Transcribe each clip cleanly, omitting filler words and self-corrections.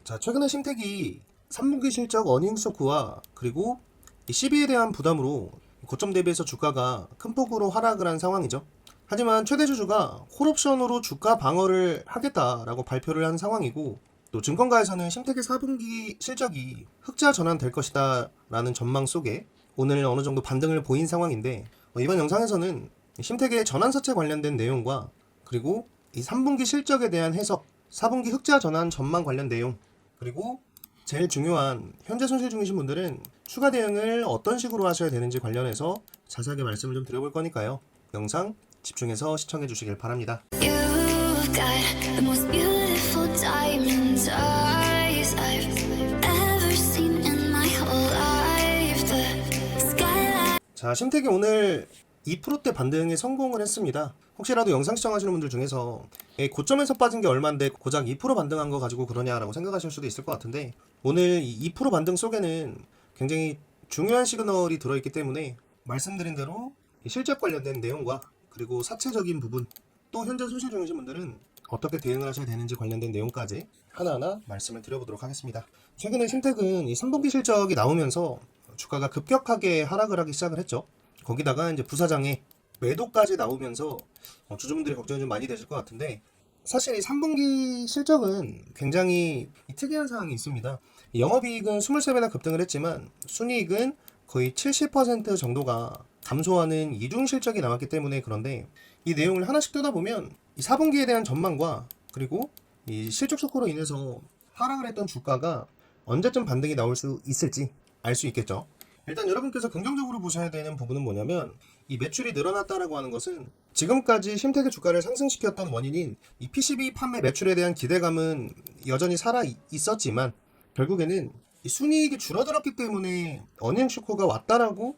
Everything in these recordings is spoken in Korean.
자, 최근에 심택이 3분기 실적 어닝 쇼크와 그리고 이 CB에 대한 부담으로 고점 대비해서 주가가 큰 폭으로 하락을 한 상황이죠. 하지만 최대 주주가 콜옵션으로 주가 방어를 하겠다라고 발표를 한 상황이고, 또 증권가에서는 심택의 4분기 실적이 흑자 전환될 것이다 라는 전망 속에 오늘 어느 정도 반등을 보인 상황인데, 이번 영상에서는 심택의 전환사채 관련된 내용과 그리고 이 3분기 실적에 대한 해석, 4분기 흑자 전환 전망 관련 내용, 그리고 제일 중요한 현재 손실 중이신 분들은 추가 대응을 어떤 식으로 하셔야 되는지 관련해서 자세하게 말씀을 좀 드려볼 거니까요. 영상 집중해서 시청해 주시길 바랍니다. You've got the most beautiful diamonds eyes I've ever seen in my whole life. The skyline. 자, 심택이 오늘 2%대 반등에 성공을 했습니다. 혹시라도 영상 시청하시는 분들 중에서 고점에서 빠진 게 얼만데 고작 2% 반등한 거 가지고 그러냐라고 생각하실 수도 있을 것 같은데, 오늘 이 2% 반등 속에는 굉장히 중요한 시그널이 들어있기 때문에 말씀드린 대로 이 실적 관련된 내용과 그리고 사채적인 부분, 또 현재 손실 중이신 분들은 어떻게 대응을 하셔야 되는지 관련된 내용까지 하나하나 말씀을 드려보도록 하겠습니다. 최근에 심택은 이 3분기 실적이 나오면서 주가가 급격하게 하락을 하기 시작을 했죠. 거기다가 이제 부사장의 매도까지 나오면서 주주분들이 걱정이 좀 많이 되실 것 같은데, 사실 이 3분기 실적은 굉장히 특이한 사항이 있습니다. 영업이익은 23배나 급등을 했지만 순이익은 거의 70% 정도가 감소하는 이중 실적이 나왔기 때문에 그런데, 이 내용을 하나씩 뜯어보면 이 4분기에 대한 전망과 그리고 이 실적 쇼크로 인해서 하락을 했던 주가가 언제쯤 반등이 나올 수 있을지 알 수 있겠죠. 일단 여러분께서 긍정적으로 보셔야 되는 부분은 뭐냐면, 이 매출이 늘어났다라고 하는 것은 지금까지 심택의 주가를 상승시켰던 원인인 이 PCB 판매 매출에 대한 기대감은 여전히 살아 있었지만 결국에는 이 순이익이 줄어들었기 때문에 어닝 쇼크가 왔다라고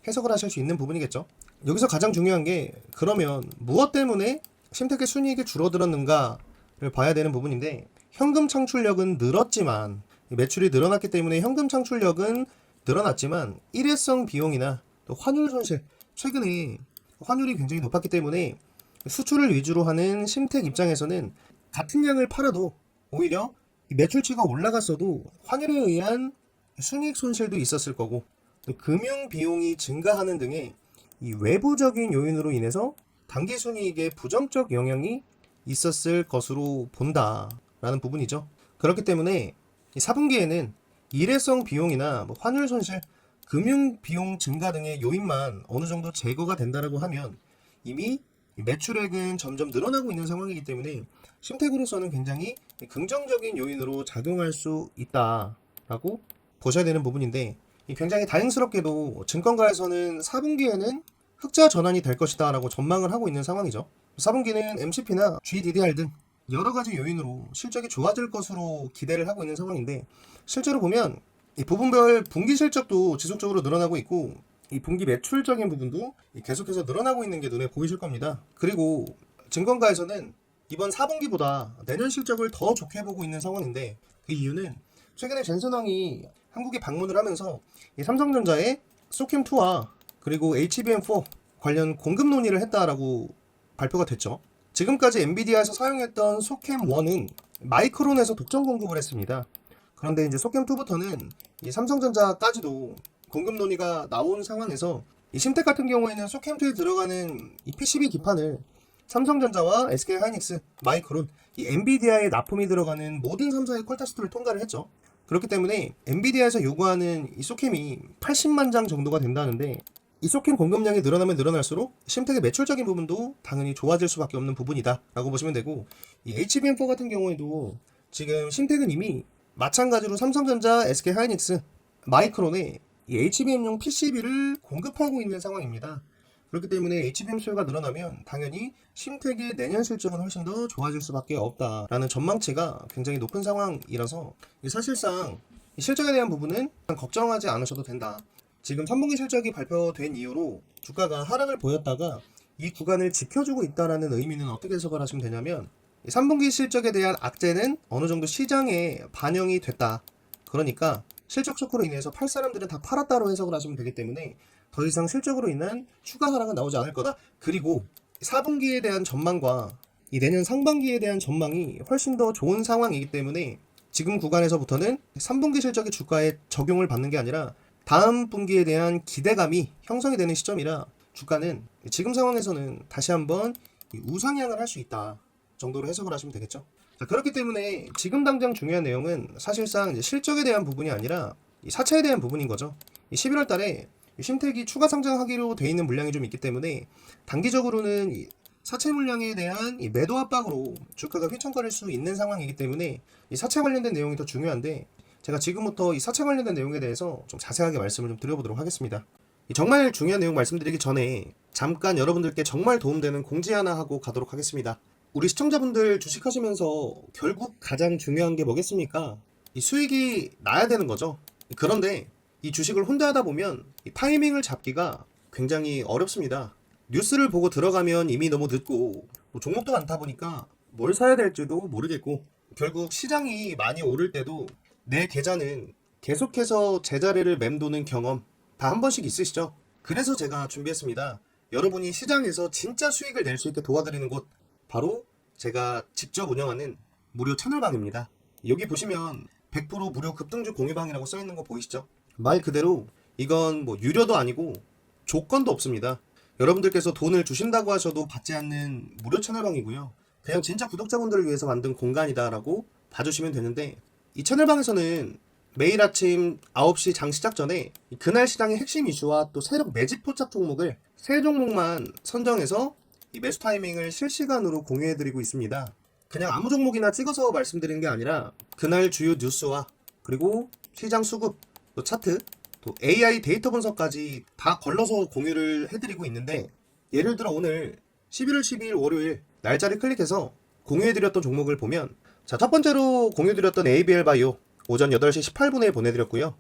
해석을 하실 수 있는 부분이겠죠. 여기서 가장 중요한 게, 그러면 무엇 때문에 심택의 순이익이 줄어들었는가를 봐야 되는 부분인데, 현금 창출력은 늘었지만, 매출이 늘어났기 때문에 현금 창출력은 늘어났지만 일회성 비용이나 또 환율 손실, 최근에 환율이 굉장히 높았기 때문에 수출을 위주로 하는 심택 입장에서는 같은 양을 팔아도 오히려 매출치가 올라갔어도 환율에 의한 순이익 손실도 있었을 거고, 또 금융 비용이 증가하는 등의 이 외부적인 요인으로 인해서 단기 순이익에 부정적 영향이 있었을 것으로 본다라는 부분이죠. 그렇기 때문에 이 4분기에는 일회성 비용이나 환율 손실, 금융 비용 증가 등의 요인만 어느 정도 제거가 된다라고 하면 이미 매출액은 점점 늘어나고 있는 상황이기 때문에 심택으로서는 굉장히 긍정적인 요인으로 작용할 수 있다라고 보셔야 되는 부분인데, 굉장히 다행스럽게도 증권가에서는 4분기에는 흑자 전환이 될 것이다 라고 전망을 하고 있는 상황이죠. 4분기는 MCP나 GDDR 등 여러 가지 요인으로 실적이 좋아질 것으로 기대를 하고 있는 상황인데, 실제로 보면 이 부분별 분기 실적도 지속적으로 늘어나고 있고, 이 분기 매출적인 부분도 계속해서 늘어나고 있는 게 눈에 보이실 겁니다. 그리고 증권가에서는 이번 4분기보다 내년 실적을 더 좋게 보고 있는 상황인데, 그 이유는 최근에 젠슨왕이 한국에 방문을 하면서 이 삼성전자의 소캠2와 그리고 HBM4 관련 공급 논의를 했다라고 발표가 됐죠. 지금까지 엔비디아에서 사용했던 소캠1은 마이크론에서 독점 공급을 했습니다. 그런데 이제 소캠2부터는 이 삼성전자까지도 공급 논의가 나온 상황에서 이 심택 같은 경우에는 소캠2에 들어가는 이 PCB 기판을 삼성전자와 SK하이닉스, 마이크론, 이 엔비디아에 납품이 들어가는 모든 3사의 퀄테스트를 통과를 했죠. 그렇기 때문에 엔비디아에서 요구하는 이 소캠이 80만 장 정도가 된다는데, 이 소캠 공급량이 늘어나면 늘어날수록 심택의 매출적인 부분도 당연히 좋아질 수밖에 없는 부분이다 라고 보시면 되고, 이 HBM4 같은 경우에도 지금 심택은 이미 마찬가지로 삼성전자, SK하이닉스, 마이크론에 이 HBM용 PCB를 공급하고 있는 상황입니다. 그렇기 때문에 HBM 수요가 늘어나면 당연히 심택의 내년 실적은 훨씬 더 좋아질 수밖에 없다라는 전망치가 굉장히 높은 상황이라서 사실상 실적에 대한 부분은 걱정하지 않으셔도 된다. 지금 3분기 실적이 발표된 이후로 주가가 하락을 보였다가 이 구간을 지켜주고 있다는 의미는 어떻게 해석을 하시면 되냐면, 3분기 실적에 대한 악재는 어느 정도 시장에 반영이 됐다. 그러니까 실적 쇼크로 인해서 팔 사람들은 다 팔았다로 해석을 하시면 되기 때문에 더 이상 실적으로 인한 추가 하락은 나오지 않을 거다. 그리고 4분기에 대한 전망과 이 내년 상반기에 대한 전망이 훨씬 더 좋은 상황이기 때문에 지금 구간에서부터는 3분기 실적이 주가에 적용을 받는 게 아니라 다음 분기에 대한 기대감이 형성이 되는 시점이라 주가는 지금 상황에서는 다시 한번 우상향을 할 수 있다 정도로 해석을 하시면 되겠죠. 자, 그렇기 때문에 지금 당장 중요한 내용은 사실상 이제 실적에 대한 부분이 아니라 이 사채에 대한 부분인 거죠. 11월 달에 신택이 추가 상장하기로 돼 있는 물량이 좀 있기 때문에 단기적으로는 이 사채 물량에 대한 이 매도 압박으로 주가가 휘청거릴 수 있는 상황이기 때문에 이 사채 관련된 내용이 더 중요한데, 제가 지금부터 이 사채 관련된 내용에 대해서 좀 자세하게 말씀을 좀 드려보도록 하겠습니다. 이 정말 중요한 내용 말씀드리기 전에 잠깐 여러분들께 정말 도움되는 공지 하나 하고 가도록 하겠습니다. 우리 시청자분들 주식하시면서 결국 가장 중요한 게 뭐겠습니까? 이 수익이 나야 되는 거죠. 그런데 이 주식을 혼자 하다 보면 이 타이밍을 잡기가 굉장히 어렵습니다. 뉴스를 보고 들어가면 이미 너무 늦고 종목도 많다 보니까 뭘 사야 될지도 모르겠고, 결국 시장이 많이 오를 때도 내 계좌는 계속해서 제자리를 맴도는 경험 다 한 번씩 있으시죠? 그래서 제가 준비했습니다. 여러분이 시장에서 진짜 수익을 낼 수 있게 도와드리는 곳, 바로 제가 직접 운영하는 무료 채널방입니다. 여기 보시면 100% 무료 급등주 공유방이라고 써있는 거 보이시죠? 말 그대로 이건 뭐 유료도 아니고 조건도 없습니다. 여러분들께서 돈을 주신다고 하셔도 받지 않는 무료 채널방이고요. 그냥 진짜 구독자분들을 위해서 만든 공간이다라고 봐주시면 되는데, 이 채널방에서는 매일 아침 9시 장 시작 전에 그날 시장의 핵심 이슈와 또 세력 매집 포착 종목을 3종목만 선정해서 이 매수 타이밍을 실시간으로 공유해드리고 있습니다. 그냥 아무 종목이나 찍어서 말씀드리는 게 아니라 그날 주요 뉴스와 그리고 시장 수급, 또 차트, 또 AI 데이터 분석까지 다 걸러서 공유를 해드리고 있는데, 예를 들어 오늘 11월 12일 월요일 날짜를 클릭해서 공유해드렸던 종목을 보면, 자, 첫 번째로 공유드렸던 ABL 바이오 오전 8시 18분에 보내드렸고요.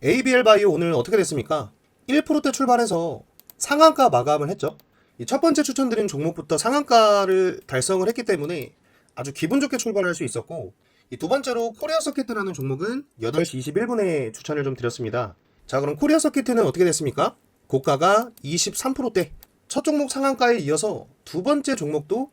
ABL 바이오 오늘 어떻게 됐습니까? 1%대 출발해서 상한가 마감을 했죠. 이 첫 번째 추천드린 종목부터 상한가를 달성을 했기 때문에 아주 기분 좋게 출발할 수 있었고, 이 두 번째로 코리아 서킷이라는 종목은 8시 21분에 추천을 좀 드렸습니다. 자, 그럼 코리아 서킷은 어떻게 됐습니까? 고가가 23%대 첫 종목 상한가에 이어서 두 번째 종목도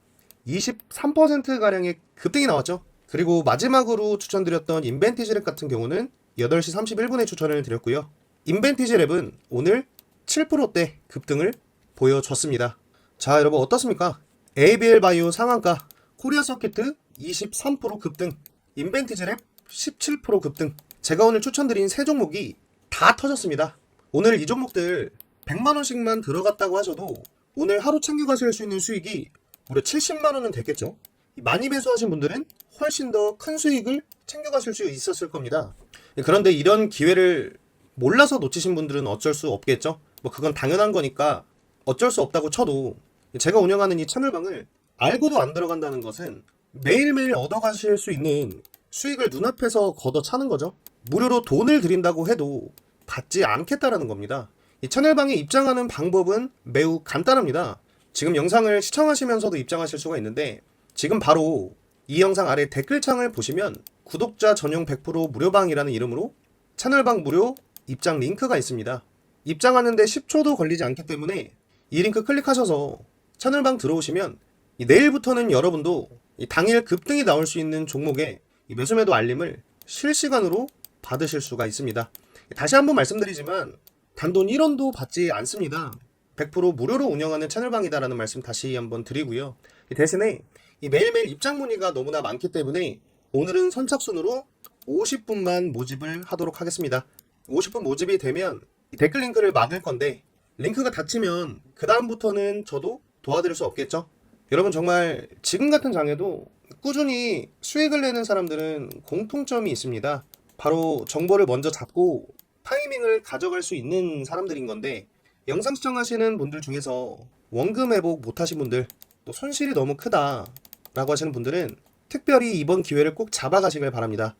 23%가량의 급등이 나왔죠. 그리고 마지막으로 추천드렸던 인벤티지랩 같은 경우는 8시 31분에 추천을 드렸고요. 인벤티지랩은 오늘 7%대 급등을 보여줬습니다. 자, 여러분 어떻습니까? ABL 바이오 상한가, 코리아 서킷 23% 급등, 인벤티지랩 17% 급등. 제가 오늘 추천드린 세 종목이 다 터졌습니다. 오늘 이 종목들 100만원씩만 들어갔다고 하셔도 오늘 하루 챙겨가실 수 있는 수익이 무려 70만원은 됐겠죠. 많이 매수하신 분들은 훨씬 더 큰 수익을 챙겨가실 수 있었을 겁니다. 그런데 이런 기회를 몰라서 놓치신 분들은 어쩔 수 없겠죠. 뭐 그건 당연한 거니까 어쩔 수 없다고 쳐도, 제가 운영하는 이 채널방을 알고도 안 들어간다는 것은 매일매일 얻어가실 수 있는 수익을 눈앞에서 걷어차는 거죠. 무료로 돈을 드린다고 해도 받지 않겠다라는 겁니다. 이 채널방에 입장하는 방법은 매우 간단합니다. 지금 영상을 시청하시면서도 입장하실 수가 있는데, 지금 바로 이 영상 아래 댓글창을 보시면 구독자 전용 100% 무료방이라는 이름으로 채널방 무료 입장 링크가 있습니다. 입장하는데 10초도 걸리지 않기 때문에 이 링크 클릭하셔서 채널방 들어오시면 내일부터는 여러분도 당일 급등이 나올 수 있는 종목의 매수매도 알림을 실시간으로 받으실 수가 있습니다. 다시 한번 말씀드리지만 단돈 1원도 받지 않습니다. 100% 무료로 운영하는 채널방이다라는 말씀 다시 한번 드리고요. 대신에 매일매일 입장 문의가 너무나 많기 때문에 오늘은 선착순으로 50분만 모집을 하도록 하겠습니다. 50분 모집이 되면 댓글 링크를 막을 건데, 링크가 닫히면 그 다음부터는 저도 도와드릴 수 없겠죠. 여러분 정말 지금 같은 장에도 꾸준히 수익을 내는 사람들은 공통점이 있습니다. 바로 정보를 먼저 잡고 타이밍을 가져갈 수 있는 사람들인 건데, 영상 시청하시는 분들 중에서 원금 회복 못하신 분들, 또 손실이 너무 크다 라고 하시는 분들은 특별히 이번 기회를 꼭 잡아가시길 바랍니다.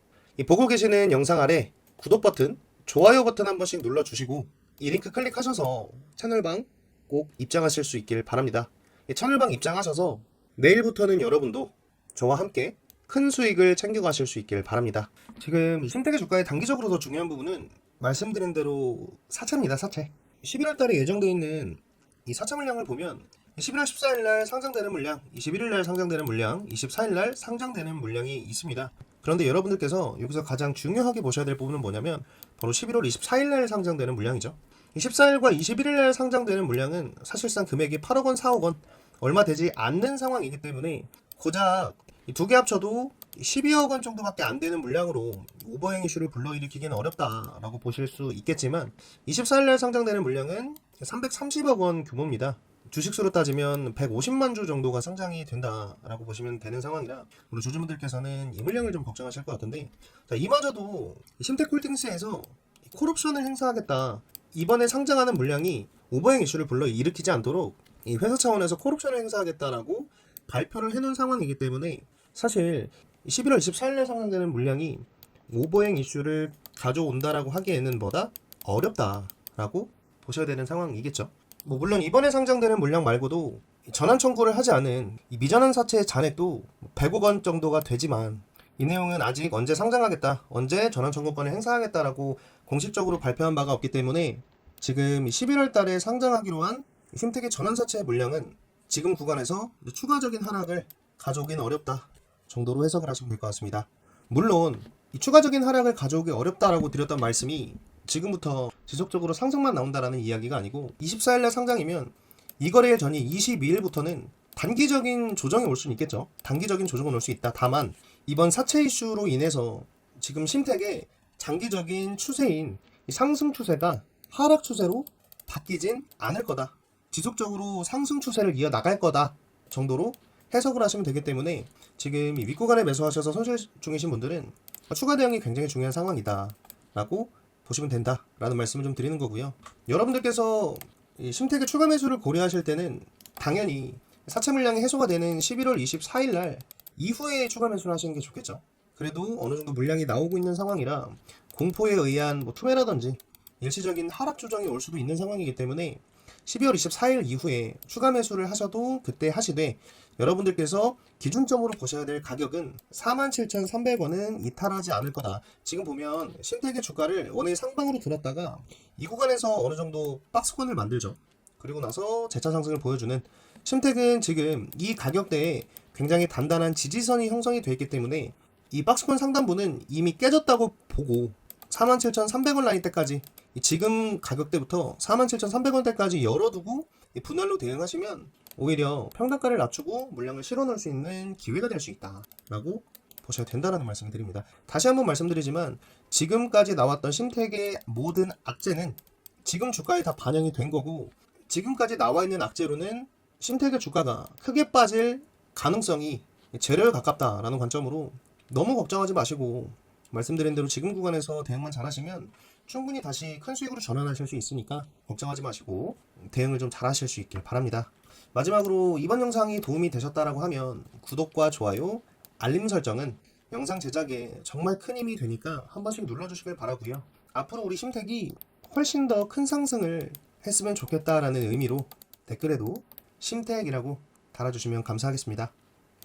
보고 계시는 영상 아래 구독 버튼, 좋아요 버튼 한 번씩 눌러주시고 이 링크 클릭하셔서 채널방 꼭 입장하실 수 있길 바랍니다. 채널방 입장하셔서 내일부터는 여러분도 저와 함께 큰 수익을 챙겨가실 수 있길 바랍니다. 지금 신택의 주가의 단기적으로 더 중요한 부분은 말씀드린 대로 사채입니다. 사채. 11월 달에 예정되어 있는 이 사채 물량을 보면 11월 14일 날 상장되는 물량, 21일 날 상장되는 물량, 24일 날 상장되는 물량이 있습니다. 그런데 여러분들께서 여기서 가장 중요하게 보셔야 될 부분은 뭐냐면 바로 11월 24일 날 상장되는 물량이죠. 14일과 21일 날 상장되는 물량은 사실상 금액이 8억 원, 4억 원 얼마 되지 않는 상황이기 때문에 고작 이 두 개 합쳐도 12억 원 정도밖에 안 되는 물량으로 오버행 이슈를 불러일으키기는 어렵다라고 보실 수 있겠지만 24일 날 상장되는 물량은 330억 원 규모입니다. 주식수로 따지면 150만 주 정도가 상장이 된다라고 보시면 되는 상황이라 우리 조주분들께서는 이 물량을 좀 걱정하실 것 같은데, 자, 이마저도 심텍홀딩스에서 콜옵션을 행사하겠다, 이번에 상장하는 물량이 오버행 이슈를 불러일으키지 않도록 이 회사 차원에서 콜옵션을 행사하겠다라고 발표를 해놓은 상황이기 때문에 사실 11월 24일에 상장되는 물량이 오버행 이슈를 가져온다라고 하기에는 뭐다? 어렵다라고 보셔야 되는 상황이겠죠. 뭐 물론 이번에 상장되는 물량 말고도 전환 청구를 하지 않은 이 미전환 사채의 잔액도 100억 원 정도가 되지만 이 내용은 아직 언제 상장하겠다, 언제 전환 청구권을 행사하겠다라고 공식적으로 발표한 바가 없기 때문에 지금 11월 달에 상장하기로 한 심텍의 전환 사채의 물량은 지금 구간에서 추가적인 하락을 가져오긴 어렵다 정도로 해석을 하시면 될 것 같습니다. 물론 이 추가적인 하락을 가져오기 어렵다라고 드렸던 말씀이 지금부터 지속적으로 상승만 나온다라는 이야기가 아니고 24일날 상장이면 이 거래일 전인 22일부터는 단기적인 조정이 올 수는 있겠죠. 단기적인 조정은 올 수 있다. 다만 이번 사채 이슈로 인해서 지금 심텍의 장기적인 추세인 이 상승 추세가 하락 추세로 바뀌진 않을 거다. 지속적으로 상승 추세를 이어나갈 거다 정도로 해석을 하시면 되기 때문에 지금 이 윗구간에 매수하셔서 손실 중이신 분들은 추가 대응이 굉장히 중요한 상황이다 라고 보시면 된다 라는 말씀을 좀 드리는 거고요. 여러분들께서 이 심텍의 추가 매수를 고려하실 때는 당연히 사채 물량이 해소가 되는 11월 24일 날 이후에 추가 매수를 하시는 게 좋겠죠. 그래도 어느 정도 물량이 나오고 있는 상황이라 공포에 의한 뭐 투매라든지 일시적인 하락 조정이 올 수도 있는 상황이기 때문에 12월 24일 이후에 추가 매수를 하셔도 그때 하시되, 여러분들께서 기준점으로 보셔야 될 가격은 47,300원은 이탈하지 않을 거다. 지금 보면 심텍의 주가를 원의 상방으로 들었다가 이 구간에서 어느 정도 박스권을 만들죠. 그리고 나서 재차 상승을 보여주는 심텍은 지금 이 가격대에 굉장히 단단한 지지선이 형성이 되어 있기 때문에 이 박스권 상단부는 이미 깨졌다고 보고 47,300원 라인 때까지, 지금 가격대부터 47,300원대까지 열어두고 분할로 대응하시면 오히려 평단가를 낮추고 물량을 실어놓을 수 있는 기회가 될 수 있다 라고 보셔야 된다는 말씀을 드립니다. 다시 한번 말씀드리지만 지금까지 나왔던 심텍의 모든 악재는 지금 주가에 다 반영이 된 거고, 지금까지 나와 있는 악재로는 심텍의 주가가 크게 빠질 가능성이 제로에 가깝다라는 관점으로 너무 걱정하지 마시고, 말씀드린 대로 지금 구간에서 대응만 잘하시면 충분히 다시 큰 수익으로 전환하실 수 있으니까 걱정하지 마시고 대응을 좀 잘하실 수 있길 바랍니다. 마지막으로 이번 영상이 도움이 되셨다라고 하면 구독과 좋아요, 알림 설정은 영상 제작에 정말 큰 힘이 되니까 한 번씩 눌러주시길 바라고요. 앞으로 우리 심텍이 훨씬 더 큰 상승을 했으면 좋겠다라는 의미로 댓글에도 심텍이라고 달아주시면 감사하겠습니다.